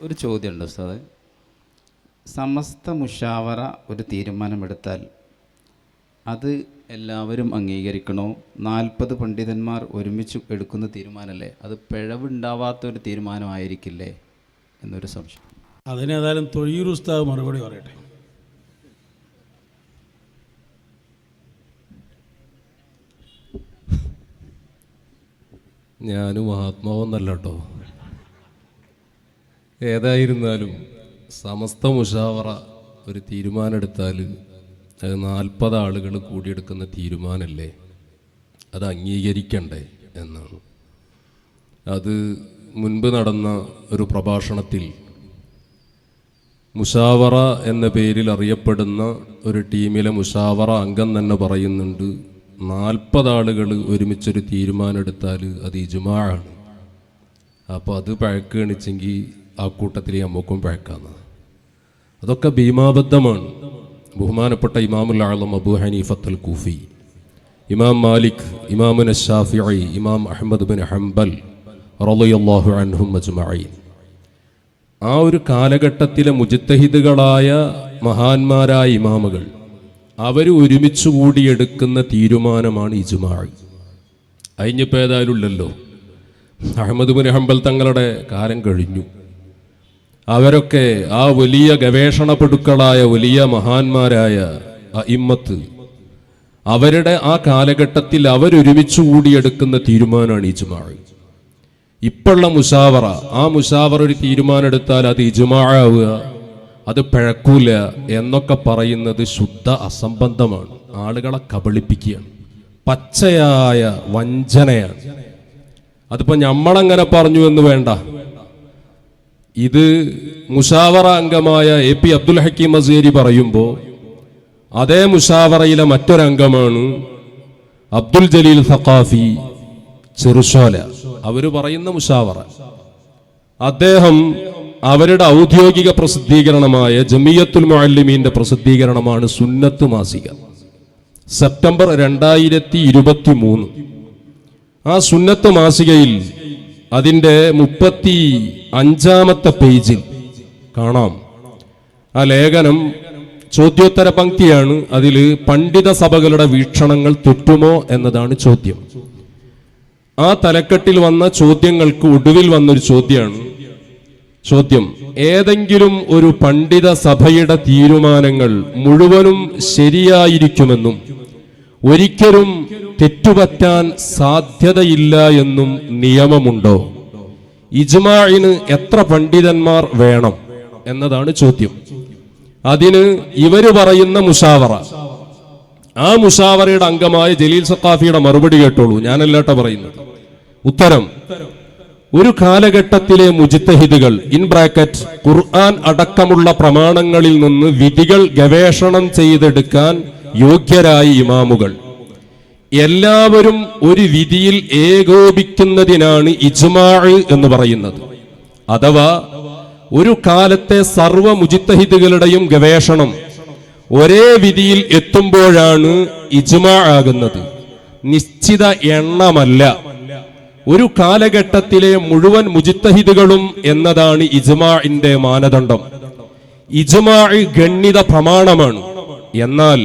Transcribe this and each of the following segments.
ഒരു ചോദ്യമുണ്ട് ഉസ്താദേ. സമസ്ത മുഷാവറ ഒരു തീരുമാനമെടുത്താൽ അത് എല്ലാവരും അംഗീകരിക്കണോ? 40 പണ്ഡിതന്മാർ ഒരുമിച്ച് എടുക്കുന്ന തീരുമാനമല്ലേ, അത് പിഴവുണ്ടാവാത്തൊരു തീരുമാനമായിരിക്കില്ലേ എന്നൊരു സംശയം. അതിനേതായാലും തൊഴിയൂർ ഉസ്താദ് മറുപടി പറയട്ടെ. ഞാനും മഹാത്മാവൊന്നല്ല കേട്ടോ. ഏതായിരുന്നാലും സമസ്ത മുഷാവറ ഒരു തീരുമാനമെടുത്താൽ അത് 40 ആളുകൾ കൂടിയെടുക്കുന്ന തീരുമാനമല്ലേ, അത് അംഗീകരിക്കണ്ടേ എന്നാണ്. അത് മുൻപ് നടന്ന ഒരു പ്രഭാഷണത്തിൽ മുഷാവറ എന്ന പേരിൽ അറിയപ്പെടുന്ന ഒരു ടീമിലെ മുഷാവറ അംഗം തന്നെ പറയുന്നുണ്ട്, 40 ആളുകൾ ഒരുമിച്ചൊരു തീരുമാനം എടുത്താൽ അത് ഇജ്മാഅാണ്. അപ്പോൾ അത് പഴക്കുകയാണെച്ചെങ്കിൽ ആ കൂട്ടത്തിൽ നമുക്കും പഴക്കാന്ന്. അതൊക്കെ ഭീമാബദ്ധമാണ്. ബഹുമാനപ്പെട്ട ഇമാമുൽ ആളം അബൂ ഹനീഫത്തുൽ കൂഫി, ഇമാം മാലിക്, ഇമാമുന ശാഫിഈ, ഇമാം അഹ്മദ് ബിൻ ഹംബൽ റളിയല്ലാഹു അൻഹും അജ്മഈൻ, ആ ഒരു കാലഘട്ടത്തിലെ മുജ്തഹിദുകളായ മഹാന്മാരായ ഇമാമുകൾ അവർ ഒരുമിച്ച് കൂടിയെടുക്കുന്ന തീരുമാനമാണ് ഇജ്മാഅ്. അതിനിപ്പോൾ ഏതായാലും ഇല്ലല്ലോ. അഹ്മദ് ബിൻ ഹംബൽ തങ്ങളുടെ കാലം കഴിഞ്ഞു. അവരൊക്കെ ആ വലിയ ഗവേഷണ പടുക്കളായ വലിയ മഹാന്മാരായ അഇമ്മത്ത്, അവരുടെ ആ കാലഘട്ടത്തിൽ അവരൊരുമിച്ച് കൂടിയെടുക്കുന്ന തീരുമാനമാണ് ഇജ്മാഅ്. ഇപ്പോഴുള്ള മുഷാവറ, ആ മുഷാവറ ഒരു തീരുമാനം എടുത്താൽ അത് ഇജ്മാഅ്, അത് പിഴക്കൂല എന്നൊക്കെ പറയുന്നത് ശുദ്ധ അസംബന്ധമാണ്. ആളുകളെ കബളിപ്പിക്കുകയാണ്, പച്ചയായ വഞ്ചനയാണ്. അതിപ്പോൾ നമ്മളങ്ങനെ പറഞ്ഞു എന്ന് വേണ്ട. ഇത് മുഷാവറ അംഗമായ AP അബ്ദുൽ ഹക്കീം അസ്ഹരി പറയുമ്പോൾ അതേ മുഷാവറയിലെ മറ്റൊരംഗമാണ് അബ്ദുൽ ജലീൽ സഖാഫി ചെറുശോല. അവർ പറയുന്ന മുഷാവറ, അദ്ദേഹം അവരുടെ ഔദ്യോഗിക പ്രസിദ്ധീകരണമായ ജമിയത്തുൽ മുഅല്ലിമീന്റെ പ്രസിദ്ധീകരണമാണ് സുന്നത്ത് മാസിക. സെപ്റ്റംബർ 2023 ആ സുന്നത്ത് മാസികയിൽ അതിൻ്റെ 35-ാമത്തെ പേജിൽ കാണാം. ആ ലേഖനം ചോദ്യോത്തര പങ്ക്തിയാണ്. അതിൽ പണ്ഡിത സഭകളുടെ വീക്ഷണങ്ങൾ തെറ്റുമോ എന്നതാണ് ചോദ്യം. ആ തലക്കെട്ടിൽ വന്ന ചോദ്യങ്ങൾക്ക് ഒടുവിൽ വന്നൊരു ചോദ്യം, ഏതെങ്കിലും ഒരു പണ്ഡിത സഭയുടെ തീരുമാനങ്ങൾ മുഴുവനും ശരിയായിരിക്കുമെന്നും ഒരിക്കലും തെറ്റുപറ്റാൻ സാധ്യതയില്ല എന്നും നിയമമുണ്ടോ? ഇജ്മാഇന് എത്ര പണ്ഡിതന്മാർ വേണം എന്നതാണ് ചോദ്യം. അതിന് ഇവര് പറയുന്ന മുഷാവറ, ആ മുഷാവറയുടെ അംഗമായ ജലീൽ സഖാഫിയുടെ മറുപടി കേട്ടോളൂ, ഞാനല്ലാട്ട പറയുന്നത്. ഉത്തരം: ഒരു കാലഘട്ടത്തിലെ മുജ്തഹിദുകൾ (ഖുർആൻ അടക്കമുള്ള പ്രമാണങ്ങളിൽ നിന്ന് വിധികൾ ഗവേഷണം ചെയ്തെടുക്കാൻ യോഗ്യരായ ഇമാമുകൾ എല്ലാവരും ഒരു വിധിയിൽ ഏകോപിക്കുന്നതിനാണ് ഇജ്മാഅ് എന്ന് പറയുന്നത്. അഥവാ ഒരു കാലത്തെ സർവ്വ മുജ്തഹിദുകളുടെയും ഗവേഷണം ഒരേ വിധിയിൽ എത്തുമ്പോഴാണ് ഇജ്മാഅ് ആകുന്നത്, നിശ്ചിത എണ്ണമല്ല. ഒരു കാലഘട്ടത്തിലെ മുഴുവൻ മുജ്തഹിദുകളും എന്നതാണ് ഇജ്മാഇന്റെ മാനദണ്ഡം. ഇജ്മാഅ് ഗണ്യത പ്രമാണമാണ്. എന്നാൽ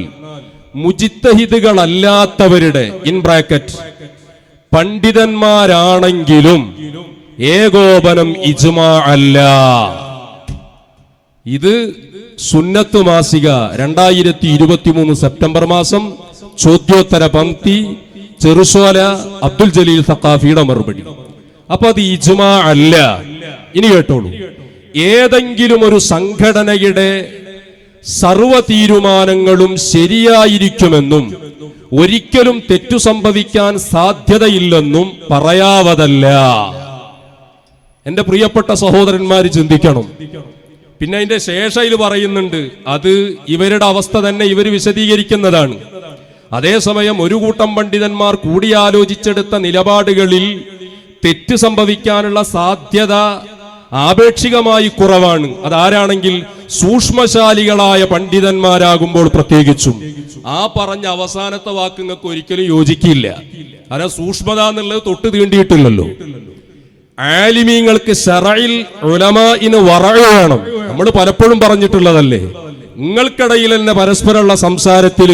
മുജ്തഹിദുകളല്ലാത്തവരുടെ പണ്ഡിതന്മാരാണെങ്കിലും ഏകോപനം ഇജ്മാഅ് അല്ല. ഇത് സുന്നത്ത് മാസിക 2023 സെപ്റ്റംബർ മാസം ചോദ്യോത്തര പങ്ക്തി, ചെറുശോല അബ്ദുൽ ജലീൽ സഖാഫിയുടെ മറുപടി. അപ്പൊ അത് ഇജ്മാഅ് അല്ല. ഇനി കേട്ടോളൂ, ഏതെങ്കിലും ഒരു സംഘടനയുടെ സർവ തീരുമാനങ്ങളും ശരിയായിരിക്കുമെന്നും ഒരിക്കലും തെറ്റു സംഭവിക്കാൻ സാധ്യതയില്ലെന്നും പറയാവതല്ല. എന്റെ പ്രിയപ്പെട്ട സഹോദരന്മാര് ചിന്തിക്കണം. പിന്നെ അതിന്റെ ശേഷയിൽ പറയുന്നുണ്ട്, അത് ഇവരുടെ അവസ്ഥ തന്നെ ഇവർ വിശദീകരിക്കുന്നതാണ്. അതേസമയം ഒരു കൂട്ടം പണ്ഡിതന്മാർ കൂടിയാലോചിച്ചെടുത്ത നിലപാടുകളിൽ തെറ്റ് സംഭവിക്കാനുള്ള സാധ്യത ആപേക്ഷികമായി കുറവാണ്. അതാരാണെങ്കിൽ സൂക്ഷ്മശാലികളായ പണ്ഡിതന്മാരാകുമ്പോൾ പ്രത്യേകിച്ചും. ആ പറഞ്ഞ അവസാനത്തെ വാക്ക് നിങ്ങൾക്ക് ഒരിക്കലും യോജിക്കില്ല. കാരണം സൂക്ഷ്മത എന്നുള്ളത് തൊട്ട് തീണ്ടിയിട്ടില്ലല്ലോ. ആലിമീങ്ങൾക്ക് ശറഇൽ ഉലമാഇന് വറഅ് വേണം. നമ്മൾ പലപ്പോഴും പറഞ്ഞിട്ടുള്ളതല്ലേ, നിങ്ങൾക്കിടയിൽ തന്നെ പരസ്പരമുള്ള സംസാരത്തിൽ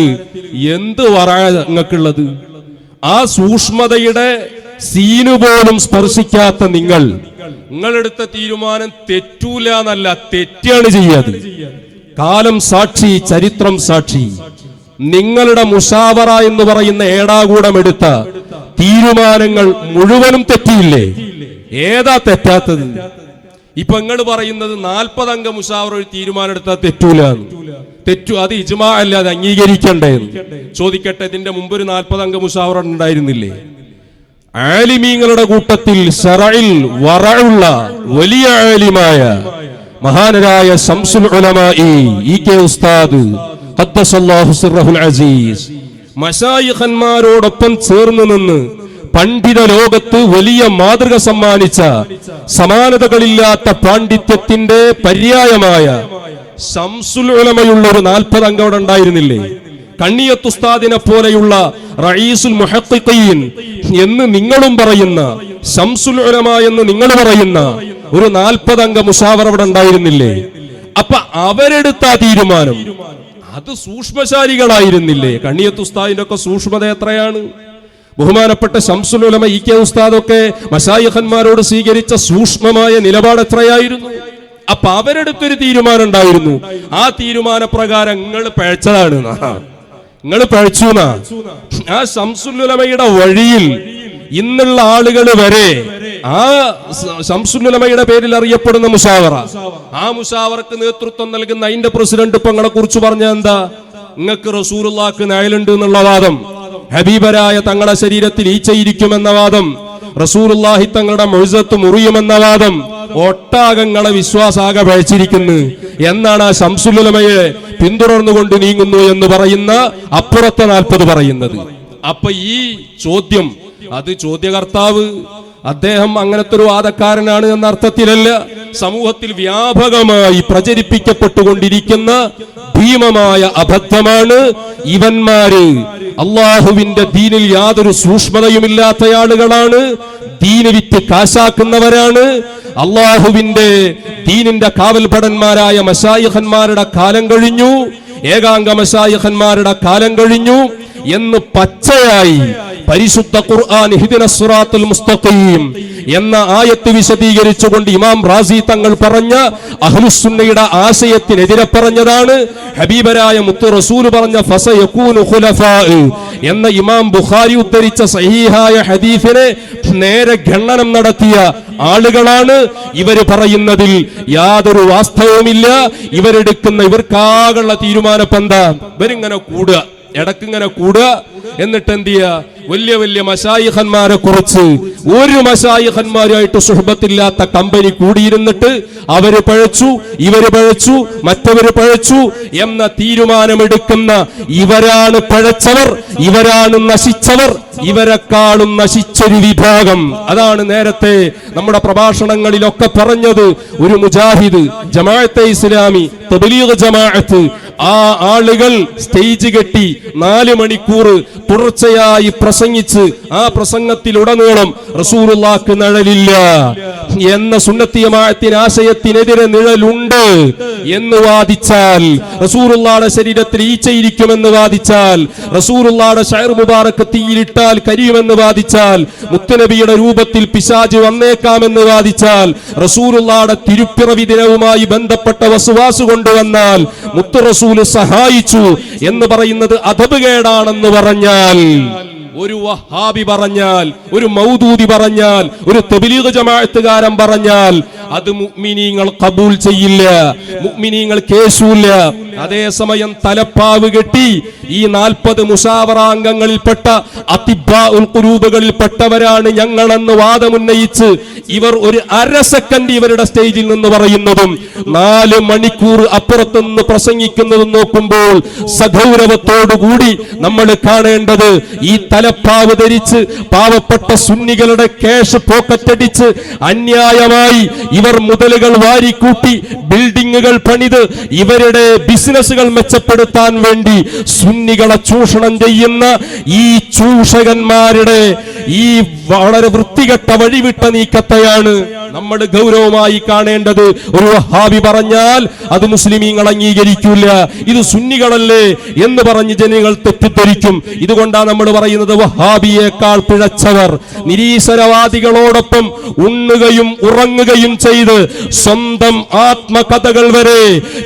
എന്ത് വറഅ നിങ്ങൾക്കുള്ളത്? ആ സൂക്ഷ്മതയുടെ സീനു പോലും സ്പർശിക്കാത്ത നിങ്ങളെടുത്ത തീരുമാനം തെറ്റൂല എന്നല്ല, തെറ്റാണ് ചെയ്യാത്. കാലം സാക്ഷി, ചരിത്രം സാക്ഷി. നിങ്ങളുടെ മുഷാവറ എന്ന് പറയുന്ന ഏടാകൂടം എടുത്ത തീരുമാനങ്ങൾ മുഴുവനും തെറ്റിയില്ലേ? ഏതാ തെറ്റാത്തത്? ഇപ്പൊ നിങ്ങൾ പറയുന്നത് 40 അംഗ മുഷാവറ ഒരു തീരുമാനം എടുത്താൽ തെറ്റൂല. തെറ്റു, അത് ഇജ്മാ അല്ല, അത് അംഗീകരിക്കണ്ടേന്ന്. ചോദിക്കട്ടെ, ഇതിന്റെ മുമ്പ് ഒരു 40 അംഗ മുഷാവറ ഉണ്ടായിരുന്നില്ലേ? ആലിമീങ്ങളുടെ കൂട്ടത്തിൽ ശറഇൽ വറഉള്ള വലിയ ആലിമായ മഹാനരായ ശംസുൽ ഉലമാഇ ഇ.കെ. ഉസ്താദ് ഖദ്ദസല്ലാഹു സിർറഹുൽ അസീസ് മശായിഖന്മാരോടൊപ്പം ചേർന്ന് നിന്ന് പണ്ഡിത ലോകത്ത് വലിയ മാതൃക സമ്മാനിച്ച സമാനതകളില്ലാത്ത പാണ്ഡിത്യത്തിന്റെ പര്യായമായ ശംസുൽ ഉലമയുള്ള ഒരു 40 അംഗം അവിടെ ഉണ്ടായിരുന്നില്ലേ? കണ്ണിയത്ത് ഉസ്താദിനെ പോലെയുള്ള റഈസുൽ മുഹഖ്ഖീൻ എന്ന് നിങ്ങളും പറയുന്ന, ശംസുൽ ഉലമ എന്ന് നിങ്ങൾ പറയുന്ന ഒരു 40 അംഗ മുശാവറ അവിടെ ഉണ്ടായിരുന്നില്ലേ? അപ്പൊ അവരെടുത്ത തീരുമാനം അത് സൂക്ഷ്മശാലികളായിരുന്നില്ലേ? കണ്ണിയത്ത് ഉസ്താദിന്റെ ഒക്കെ സൂക്ഷ്മത എത്രയാണ്! ബഹുമാനപ്പെട്ട ശംസുൽ ഉലമ ഇ.കെ. ഉസ്താദൊക്കെ മശായിഖന്മാരോട് സ്വീകരിച്ച സൂക്ഷ്മമായ നിലപാട് എത്രയായിരുന്നു! അപ്പൊ അവരെടുത്തൊരു തീരുമാനം ഉണ്ടായിരുന്നു. ആ തീരുമാനപ്രകാരം നിങ്ങൾ പഴച്ചതാണ്, നിങ്ങൾ പഴച്ചു. ആ ശംസുൽ ഉലമയുടെ വഴിയിൽ ഇന്നുള്ള ആളുകൾ വരെ ആ ശംസുൽ ഉലമയുടെ പേരിൽ അറിയപ്പെടുന്ന മുശാവറ, ആ മുശാവറക്ക് നേതൃത്വം നൽകുന്ന അതിന്റെ പ്രസിഡന്റ് ഇപ്പൊ നിങ്ങളെ കുറിച്ച് പറഞ്ഞ എന്താ? നിങ്ങൾക്ക് റസൂലുള്ളാഹിക്ക് നയലുണ്ട് എന്നുള്ള വാദം, ഹബീബരായ തങ്ങളുടെ ശരീരത്തിൽ ഈച്ചയിരിക്കുമെന്ന വാദം, റസൂലുള്ളാഹി തങ്ങളുടെ മുഅ്ജിസത്ത് മുറിയുമെന്ന വാദം, ഒട്ടാകങ്ങളെ വിശ്വാസാകെ പഴച്ചിരിക്കുന്നു എന്നാണ് ആ ശംസുൽ ഉലമയെ പിന്തുടർന്നുകൊണ്ട് നീങ്ങുന്നു എന്ന് പറയുന്ന അപ്പുറത്തെ 40 പറയുന്നത്. അപ്പൊ ഈ ചോദ്യം, അത് ചോദ്യകർത്താവ് അദ്ദേഹം അങ്ങനത്തെ ഒരു വാദക്കാരനാണ് എന്ന അർത്ഥത്തിലല്ല, സമൂഹത്തിൽ വ്യാപകമായി പ്രചരിപ്പിക്കപ്പെട്ടുകൊണ്ടിരിക്കുന്ന ഭീമമായ അബദ്ധമാണ്. ഇവന്മാര് അള്ളാഹുവിന്റെ ദീനിൽ യാതൊരു സൂക്ഷ്മതയുമില്ലാത്ത ആളുകളാണ്, ദീന് വിറ്റ് കാശാക്കുന്നവരാണ്. അള്ളാഹുവിന്റെ ദീനിന്റെ കാവൽഭടന്മാരായ മശായിഖന്മാരുടെ കാലം കഴിഞ്ഞു, ഏകാംഗ മശായിഖന്മാരുടെ കാലം കഴിഞ്ഞു എന്ന് പച്ചയായി പരിശുദ്ധ ഖുർആൻ ഇഹ്ദിനസ് സിറാത്തുൽ മുസ്തഖീം എന്ന ആയത്ത് വിശദീകരിച്ചുകൊണ്ട് ഇമാം റാസി തങ്ങൾ പറഞ്ഞ അഹ്ലുസുന്നയുടെ ആശയത്തിനെതിരെ പറഞ്ഞതാണ്. ഹബീബരായ മുത്തു റസൂൽ പറഞ്ഞ ഫസയകൂനു ഖുലഫാ എന്ന ഇമാം ബുഖാരി ഉദ്ധരിച്ച സഹീഹായ ഹദീസിനെ നേരെ ഖണ്ഡനം നടത്തിയ ആളുകളാണ്. ഇവര് പറയുന്നതിൽ യാതൊരു വാസ്തവവുമില്ല. ഇവർക്കാകുള്ള തീരുമാനം എന്താ? ഇവരിങ്ങനെ കൂടുക, ഇടക്കിങ്ങനെ കൂടുക, എന്നിട്ട് എന്ത് ചെയ്യുക? വലിയ വലിയ മശായിഖന്മാരെ കുറിച്ച് ഒരു മശായിഖന്മാരുമായിട്ട് സുഹബത്തില്ലാത്ത കമ്പനി കൂടിയിരുന്നിട്ട് അവര് പഴച്ചു, ഇവര് പഴച്ചു, മറ്റവര് പഴച്ചു എന്ന തീരുമാനമെടുക്കുന്ന ഇവരാണ് പഴച്ചവർ, ഇവരാണ് നശിച്ചവർ, ഇവരെക്കാളും നശിച്ചൊരു വിഭാഗം. അതാണ് നേരത്തെ നമ്മുടെ പ്രഭാഷണങ്ങളിലൊക്കെ പറഞ്ഞത്. ഒരു മുജാഹിദ്, ജമാഅത്തെ ഇസ്ലാമി, തബ്ലീഗ് ജമാഅത്ത്, ആ ആളുകൾ സ്റ്റേജ് കെട്ടി 4 മണിക്കൂർ തുടർച്ചയായി പ്രസംഗിച്ച് ആ പ്രസംഗത്തിലുടനീളം റസൂലുള്ളാഹിക്ക് നിഴലില്ല എന്ന സുന്നത്തി ജമാഅത്തിന്റെ ആശയത്തിനെതിരെ നിഴലുണ്ട് എന്ന് വാദിച്ചാൽ, റസൂലുള്ളാഹിയുടെ ശരീരത്തിൽ ഈച്ചയിരിക്കുമെന്ന് വാദിച്ചാൽ, റസൂലുള്ളാഹിയുടെ ശഅർ മുബാറക്ക് തീയിലിട്ടാൽ കരിയുമെന്ന് വാദിച്ചാൽ, മുത്തുനബിയുടെ രൂപത്തിൽ പിശാച് വന്നേക്കാമെന്ന് വാദിച്ചാൽ, റസൂലുള്ളാഹിയുടെ തിരുപ്പിറവി ദിനവുമായി ബന്ധപ്പെട്ട വസ്വാസ് കൊണ്ടുവന്നാൽ മുത്തു റസൂൽ സഹായിച്ചു എന്ന് പറയുന്നത് അദബുകേടാണെന്ന് പറഞ്ഞാൽ, ഒരു വഹാബി പറഞ്ഞാൽ, ഒരു മൗദൂദി പറഞ്ഞാൽ, ഒരു തബ്ലീഗ് ജമാഅത്തുകാരൻ പറഞ്ഞാൽ അത് മുഅ്മിനീങ്ങൾ ഖബൂൽ ചെയ്യില്ല, മുഅ്മിനീങ്ങൾ കേശൂല്ല. അതേസമയം തലപ്പാവ് കെട്ടി ഈ 40 മുശാവറ അംഗങ്ങളിൽപ്പെട്ട അതിബ്ബാഉൽ ഖുലൂബുകളിൽപ്പെട്ടവരാണ് ഞങ്ങളെന്ന് വാദമുന്നയിച്ച് ഇവർ ഒരു അര സെക്കൻഡ് ഇവരുടെ സ്റ്റേജിൽ നിന്ന് പറയുന്നതും 4 മണിക്കൂർ അപ്പുറത്തുനിന്ന് പ്രസംഗിക്കുന്നതും നോക്കുമ്പോൾ സഗൗരവത്തോടുകൂടി നമ്മൾ കാണേണ്ടത്, ഈ തലപ്പാവ് ധരിച്ച് പാവപ്പെട്ട സുന്നികളുടെ ക്യാഷ് പോക്കറ്റടിച്ച് അന്യായമായി ഇവർ മുതലുകൾ വാരിക്കൂട്ടി ബിൽഡിങ്ങുകൾ പണിത് ഇവരുടെ ബിസിനസ് ബിസിനസ്സുകൾ മെച്ചപ്പെടുത്താൻ വേണ്ടി സുന്നികളെ ചൂഷണം ചെയ്യുന്ന ഈ ചൂഷകന്മാരുടെ ഈ വളരെ വൃത്തികെട്ട വഴിവിട്ട നീക്കത്തെയാണ് നമ്മൾ ഗൗരവമായി കാണേണ്ടത്. ഒരു വഹാബി പറഞ്ഞാൽ അത് മുസ്ലിമീങ്ങൾ അംഗീകരിക്കൂല, ഇത് സുന്നികളല്ലേ എന്ന് പറഞ്ഞ് ജനങ്ങൾ തെറ്റിദ്ധരിക്കും. ഇതുകൊണ്ടാണ് നമ്മൾ പറയുന്നത് വഹാബിയേക്കാൾ പിഴച്ചവർ നിരീശ്വരവാദികളോടൊപ്പം ഉണ്ണുകയും ഉറങ്ങുകയും ചെയ്ത് സ്വന്തം ആത്മകഥകൾ വരെ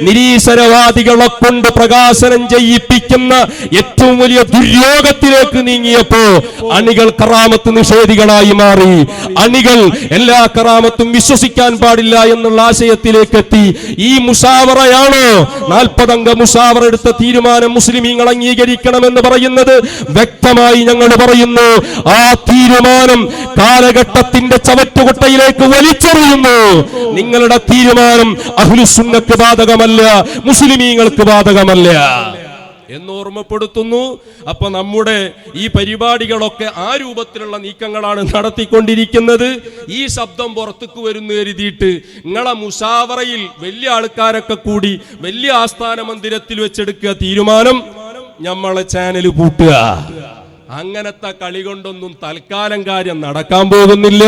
നിരീശ്വരവാദികളെ കൊണ്ട് പ്രകാശനം ചെയ്യിപ്പിക്കുന്ന ഏറ്റവും വലിയ ദുര്യോഗത്തിലേക്ക് നീങ്ങിയപ്പോ അണികൾ കറാമത്ത് നിഷേധികളായി മാറി. അണികൾ എല്ലാ കറാമത്തും വിശ്വസിക്കാൻ പാടില്ല എന്നുള്ള ആശയത്തിലേക്ക് എത്തി. ഈ മുഷാവറയാണോ 40 അംഗ മുഷാവറ എടുത്ത തീരുമാനം മുസ്ലിമീങ്ങൾ അംഗീകരിക്കണമെന്ന് പറയുന്നത്? വ്യക്തമായി ഞങ്ങൾ പറയുന്നു, ആ തീരുമാനം കാലഘട്ടത്തിന്റെ ചവറ്റുകുട്ടയിലേക്ക് വലിച്ചെറിയുന്നു. നിങ്ങളുടെ തീരുമാനം അഹ്ലുസുന്നക്ക് ബാധകമല്ല, മുസ്ലിമീങ്ങൾക്ക് ബാധകമല്ല എന്നോർമ്മപ്പെടുത്തുന്നു. അപ്പൊ നമ്മുടെ ഈ പരിപാടികളൊക്കെ ആ രൂപത്തിലുള്ള നീക്കങ്ങളാണ് നടത്തിക്കൊണ്ടിരിക്കുന്നത്. ഈ ശബ്ദം പുറത്തേക്ക് വരുന്നു കരുതിയിട്ട് നിങ്ങളെ മുഷാവറയിൽ വലിയ ആൾക്കാരൊക്കെ കൂടി വലിയ ആസ്ഥാന മന്ദിരത്തിൽ വെച്ചെടുക്കുക തീരുമാനം, നമ്മളെ ചാനൽ പൂട്ടുക, അങ്ങനത്തെ കളി കൊണ്ടൊന്നും തൽക്കാലം കാര്യം നടക്കാൻ പോകുന്നില്ല.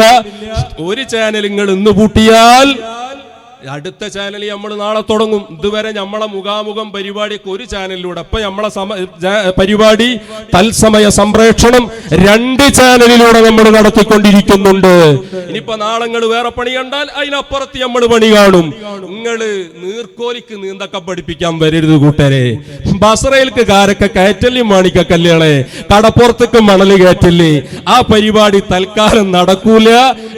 ഒരു ചാനൽ നിങ്ങൾ ഇന്ന് പൂട്ടിയാൽ അടുത്ത ചാനൽ നമ്മൾ നാളെ തുടങ്ങും. ഇതുവരെ നമ്മളെ മുഖാമുഖം പരിപാടിയൊക്കെ ഒരു ചാനലിലൂടെ, അപ്പൊ നമ്മളെ പരിപാടി തത്സമയ സംപ്രേഷണം 2 ചാനലിലൂടെ നമ്മൾ നടത്തിക്കൊണ്ടിരിക്കുന്നുണ്ട്. ഇനിയിപ്പോ നാളെ നിങ്ങൾ വേറെ പണി കണ്ടാൽ അതിനപ്പുറത്ത് നമ്മൾ പണി കാണും. നിങ്ങള് നീർക്കോലിക്ക് നീന്തൊക്കെ പഠിപ്പിക്കാൻ വരരുത് കൂട്ടരെ. ബസറയിൽക്ക് കാരൊക്കെ കയറ്റല്ലേ മാണിക്ക കല്യാളെ, കടപ്പുറത്തേക്ക് മണല് കയറ്റല്ലേ. ആ പരിപാടി തൽക്കാലം നടക്കൂല.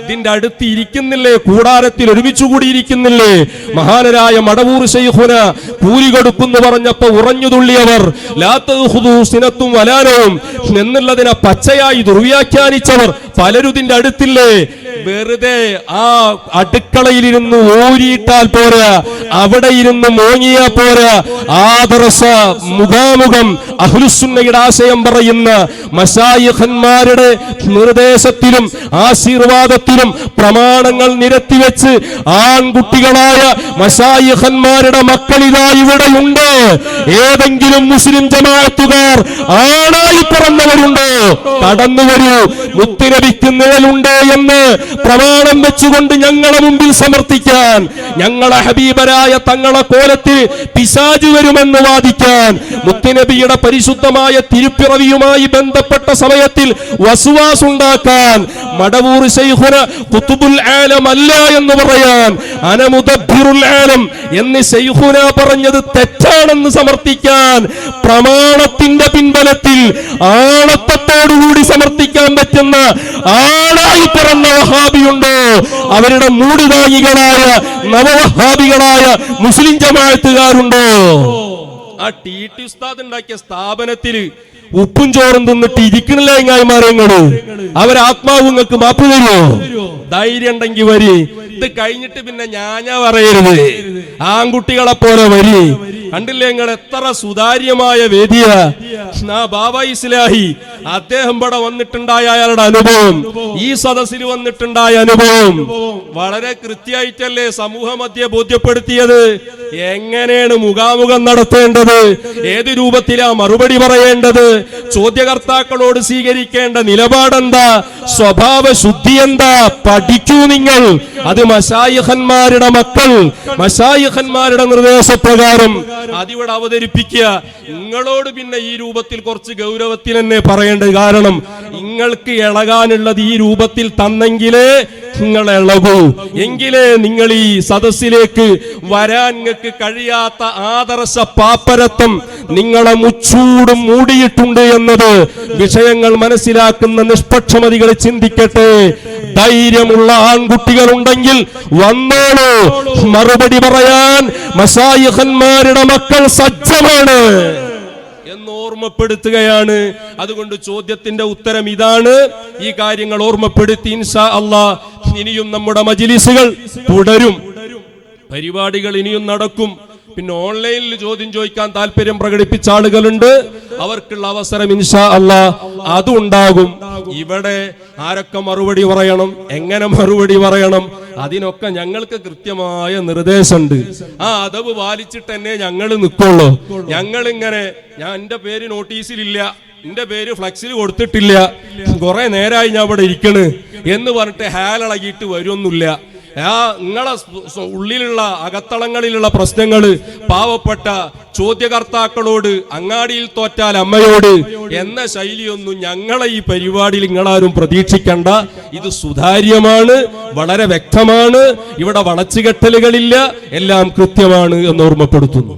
ഇതിന്റെ അടുത്ത് ഇരിക്കുന്നില്ലേ, കൂടാരത്തിൽ ഒരുമിച്ചു കൂടിയിരിക്കുന്നില്ലേ മഹാനരായ മടവൂർ ശൈഖുന കൂലി കൊടുക്കുന്നു പറഞ്ഞപ്പോ ഉറഞ്ഞു തുള്ളിയവർ, ലാ തഖുദു സിനത്തും വലാനവും എന്നുള്ളതിനെ പച്ചയായി ദുർവ്യാഖ്യാനിച്ചവർ പലരുതിന്റെ അടുത്തില്ലേ. വെറുതെ ആ അടുക്കളയിലിരുന്ന് ഓരിയിട്ടാൽ പോരാ, അവിടെ ഇരുന്ന് മോങ്ങിയാ പോരാ. ആദർശ മുഖാമുഖം അഹ്ലുസുന്നയുടെ ആശയം പറയുന്ന മശായിഖന്മാരുടെ നിർദ്ദേശത്തിലും ആശീർവാദത്തിലും പ്രമാണങ്ങൾ നിരത്തിവെച്ച് ആൺകുട്ടികളായ മശായിഖന്മാരുടെ മക്കളിതാ ഇവിടെയുണ്ട്. ഏതെങ്കിലും മുസ്ലിം ജമാഅത്തുകാർ ആണായി പിറന്നവരുണ്ടോ? കടന്നു വരൂ, മുത്തുനബിക്ക് നിഴലുണ്ട് എന്ന് പ്രമാണം വെച്ചുകൊണ്ട് ഞങ്ങളെ മുമ്പിൽ സമർത്ഥിക്കാൻ, ഞങ്ങളെ ഹബീബരായ തങ്ങളെ കോലത്തിൽ പിശാച് വരുമെന്ന് വാദിക്കാൻ, മുത്തുനബിയുടെ പരിശുദ്ധമായ തിരുപ്പിറവിയുമായി ബന്ധപ്പെട്ട സമയത്തിൽ വസ്വാസ് ഉണ്ടാക്കാൻ, മടവൂർ ശൈഖുന ഖുതുബുൽ ആലം അല്ല എന്ന് പറയാൻ, അനമുദബ്ബിറുൽ ആലം എന്ന് ശൈഖുന പറഞ്ഞത് തെറ്റാണെന്ന് സമർത്ഥിക്കാൻ, പ്രമാണത്തിന്റെ പിൻബലത്തിൽ ആണത്തത്തോടുകൂടി സമർത്ഥിക്കാൻ പറ്റുന്ന ആണായി പിറന്ന വഹാബിയുണ്ടോ? അവരുടെ മൂടുതാങ്ങികളായ നവവഹാബികളായ മുസ്ലിം ജമാഅത്തുകാരുണ്ടോ? ആ ടി ഉസ്താദ് ഉണ്ടാക്കിയ സ്ഥാപനത്തിൽ ഉപ്പും ചോറും തിന്നിട്ട് ഇരിക്കണില്ല എങ്ങായിമാരങ്ങള്. അവരാത്മാവ് നിങ്ങൾക്ക് മാപ്പ് തരുമോ? ധൈര്യം ഉണ്ടെങ്കിൽ വരി. ഇത് കഴിഞ്ഞിട്ട് പിന്നെ ഞാനാ പറയരുത്, ആൺകുട്ടികളെ പോലെ വരി. കണ്ടില്ലേ നിങ്ങൾ എത്ര സുതാര്യമായ വേദിയ. ബാബ ഇസ്ലാഹി അദ്ദേഹം ഇവിടെ വന്നിട്ടുണ്ടായ അയാളുടെ അനുഭവം, ഈ സദസ്സിൽ വന്നിട്ടുണ്ടായ അനുഭവം വളരെ കൃത്യമായിട്ടല്ലേ സമൂഹ മധ്യ ബോധ്യപ്പെടുത്തിയത്. എങ്ങനെയാണ് മുഖാമുഖം നടത്തേണ്ടത്, ഏത് രൂപത്തിലാ മറുപടി പറയേണ്ടത്, ചോദ്യകർത്താക്കളോട് സ്വീകരിക്കേണ്ട നിലപാടെന്താ, സ്വഭാവ ശുദ്ധി എന്താ, പഠിക്കൂ നിങ്ങൾ. അത് മശായിഖന്മാരുടെ മക്കൾ മശായിഖന്മാരുടെ നിർദ്ദേശപ്രകാരം അതിവിടെ അവതരിപ്പിക്കുക. നിങ്ങളോട് പിന്നെ ഈ രൂപത്തിൽ കുറച്ച് ഗൗരവത്തിൽ തന്നെ പറയേണ്ടത്. കാരണം നിങ്ങൾക്ക് ഇളകാനുള്ളത് ഈ രൂപത്തിൽ തന്നെങ്കിലേ നിങ്ങൾ ഇളകൂ, എങ്കിലേ നിങ്ങൾ ഈ സദസ്സിലേക്ക് വരാൻ നിങ്ങൾക്ക് കഴിയാത്ത ആദർശ പാപ്പരത്വം നിങ്ങളെ മുച്ചൂടും മൂടിയിട്ടുണ്ട് എന്നത് വിഷയങ്ങൾ മനസ്സിലാക്കുന്ന നിഷ്പക്ഷമതികൾ ചിന്തിക്കട്ടെ. ധൈര്യമുള്ള ആൺകുട്ടികൾ ഉണ്ടെങ്കിൽ വന്നോളൂ, മറുപടി പറയാൻ മശായിഖന്മാരുടെ മക്കൾ സജ്ജമാണ് എന്ന് ഓർമ്മപ്പെടുത്തുകയാണ്. അതുകൊണ്ട് ചോദ്യത്തിന്റെ ഉത്തരം ഇതാണ്. ഈ കാര്യങ്ങൾ ഓർമ്മപ്പെടുത്തി ഇൻഷാ അല്ലാഹ് ഇനിയും നമ്മുടെ മജ്‌ലിസുകൾ തുടരും, പരിപാടികൾ ഇനിയും നടക്കും. പിന്നെ ഓൺലൈനിൽ ചോദ്യം ചോദിക്കാൻ താല്പര്യം പ്രകടിപ്പിച്ച ആളുകളുണ്ട്. അവർക്കുള്ള അവസരം ഇൻഷാ അല്ലാഹ് അതും ഉണ്ടാകും. ഇവിടെ ആരൊക്കെ മറുപടി പറയണം, എങ്ങനെ മറുപടി പറയണം, അതിനൊക്കെ ഞങ്ങൾക്ക് കൃത്യമായ നിർദ്ദേശമുണ്ട്. ആ അദബ് പാലിച്ചിട്ട് തന്നെ ഞങ്ങൾ നിൽക്കുള്ളൂ. ഞങ്ങളിങ്ങനെ എൻ്റെ പേര് നോട്ടീസിലില്ല, എന്റെ പേര് ഫ്ലക്സിൽ കൊടുത്തിട്ടില്ല, കുറെ നേരമായി ഞാൻ ഇവിടെ ഇരിക്കണ് എന്ന് പറഞ്ഞിട്ട് ഹാലിളകിയിട്ട് വരുമൊന്നുമില്ല. നിങ്ങളെ ഉള്ളിലുള്ള അകത്തളങ്ങളിലുള്ള പ്രശ്നങ്ങൾ പാവപ്പെട്ട ചോദ്യകർത്താക്കളോട്, അങ്ങാടിയിൽ തോറ്റാൽ അമ്മയോട് എന്ന ശൈലിയൊന്നും ഞങ്ങളെ ഈ പരിപാടിയിൽ നിങ്ങളാരും പ്രതീക്ഷിക്കണ്ട. ഇത് സുതാര്യമാണ്, വളരെ വ്യക്തമാണ്, ഇവിടെ വളച്ചുകെട്ടലുകളില്ല, എല്ലാം കൃത്യമാണ് എന്ന് ഓർമ്മപ്പെടുത്തുന്നു.